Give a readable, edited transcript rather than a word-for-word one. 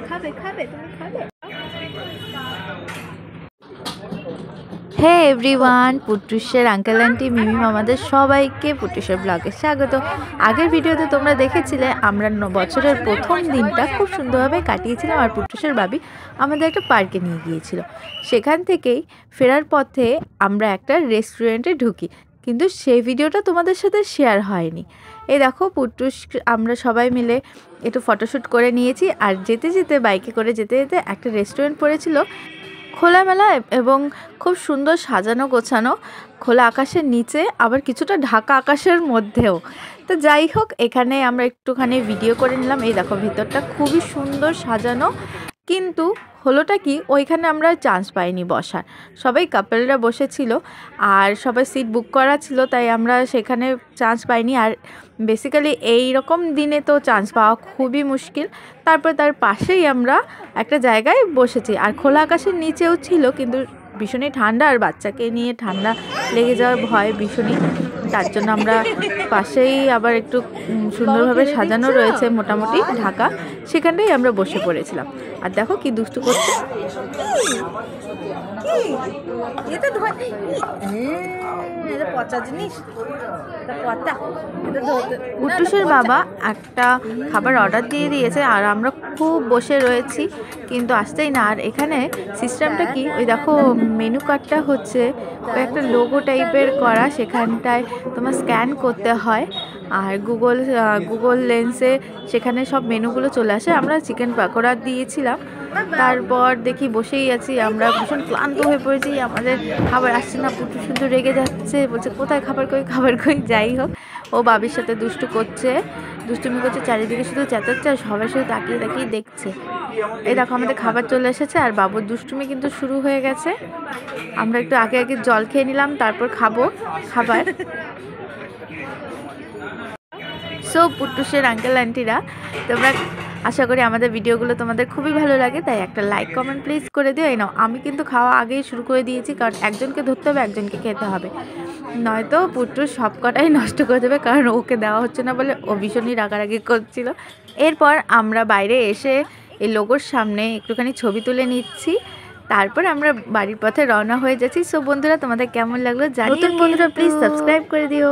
খাবে খাবে তুমি খাবে। হে এভরিওয়ান, পুটুসের আঙ্কেল আন্টি মিমি মামাদের সবাইকে পুটুসের ব্লগে স্বাগত। আগের ভিডিওতে তোমরা দেখেছিলে আমরা বছরের প্রথম দিনটা খুব সুন্দরভাবে কাটিয়েছিলাম আর পুটুসের বাবি আমাদের একটা পার্কে নিয়ে গিয়েছিল। সেখান থেকেই ফেরার পথে আমরা একটা রেস্টুরেন্টে ঢুকি, কিন্তু সেই ভিডিওটা তোমাদের সাথে শেয়ার হয়নি। এই দেখো পুটুস আমরা সবাই মিলে একটু ফটোশ্যুট করে নিয়েছি, আর যেতে যেতে বাইকে করে যেতে যেতে একটা রেস্টুরেন্ট পড়েছিল খোলামেলা এবং খুব সুন্দর সাজানো গোছানো, খোলা আকাশের নিচে আবার কিছুটা ঢাকা আকাশের মধ্যেও। তো যাই হোক, এখানে আমরা একটুখানি ভিডিও করে নিলাম। এই দেখো ভিতরটা খুবই সুন্দর সাজানো, কিন্তু হলোটা কি ওইখানে আমরা চান্স পাইনি বসার। সবাই কাপলরা বসেছিল আর সবাই সিট বুক করা ছিল, তাই আমরা সেখানে চান্স পাইনি। আর বেসিক্যালি এই রকম দিনে তো চান্স পাওয়া খুবই মুশকিল। তারপর তার পাশেই আমরা একটা জায়গায় বসেছি, আর খোলা আকাশের নিচেও ছিল, কিন্তু ভীষণই ঠান্ডা আর বাচ্চাকে নিয়ে ঠান্ডা লেগে যাওয়ার ভয় ভীষণই। তার জন্য আমরা পাশেই আবার একটু সুন্দরভাবে সাজানো রয়েছে মোটামুটি ঢাকা, সেখানটাই আমরা বসে পড়েছিলাম। আর দেখো কি দুষ্টু করছে। পচা জিনিস পুটুসের বাবা একটা খাবার অর্ডার দিয়ে দিয়েছে আর আমরা খুব বসে রয়েছি, কিন্তু আসতেই না। আর এখানে সিস্টেমটা কি, ওই দেখো মেনু কার্ডটা হচ্ছে ওই একটা লোগো টাইপের করা, সেখানটায় তোমার স্ক্যান করতে হয় আর গুগল লেন্সে সেখানে সব মেনুগুলো চলে আসে। আমরা চিকেন পাকোড়া দিয়েছিলাম, তারপর দেখি বসেই আছি, আমরা ভীষণ ক্লান্ত হয়ে পড়েছি, আমাদের খাবার আসছে না। পুটু শুধু রেগে যাচ্ছে, বলছে কোথায় খাবার কই। যাই হোক, ও বাবির সাথে দুষ্টুমি করছে, চারিদিকে শুধু চেঁচাচ্ছে আর সবাই শুধু তাকিয়ে দেখছে। এই দেখো আমাদের খাবার চলে এসেছে আর বাবুর দুষ্টুমি কিন্তু শুরু হয়ে গেছে। আমরা একটু আগে জল খেয়ে নিলাম, তারপর খাবো খাবার। সো পুটুসের আঙ্কেল আন্টিরা, তোমরা আশা করি আমাদের ভিডিওগুলো তোমাদের খুবই ভালো লাগে, তাই একটা লাইক কমেন্ট প্লিজ করে দিও। এই নাও, আমি কিন্তু খাওয়া আগেই শুরু করে দিয়েছি, কারণ একজনকে ধরতে হবে, একজনকে খেতে হবে, নয়তো পুটুস সব কটাই নষ্ট করে দেবে, কারণ ওকে দেওয়া হচ্ছে না বলে ও ভীষণই রাগারাগি করছিল। এরপর আমরা বাইরে এসে এই লোগোর সামনে একটুখানি ছবি তুলে নিচ্ছি, তারপর আমরা বাড়ির পথে রওনা হয়ে যাচ্ছি। সো বন্ধুরা, তোমাদের কেমন লাগলো জানিও। বন্ধুরা প্লিজ সাবস্ক্রাইব করে দিও।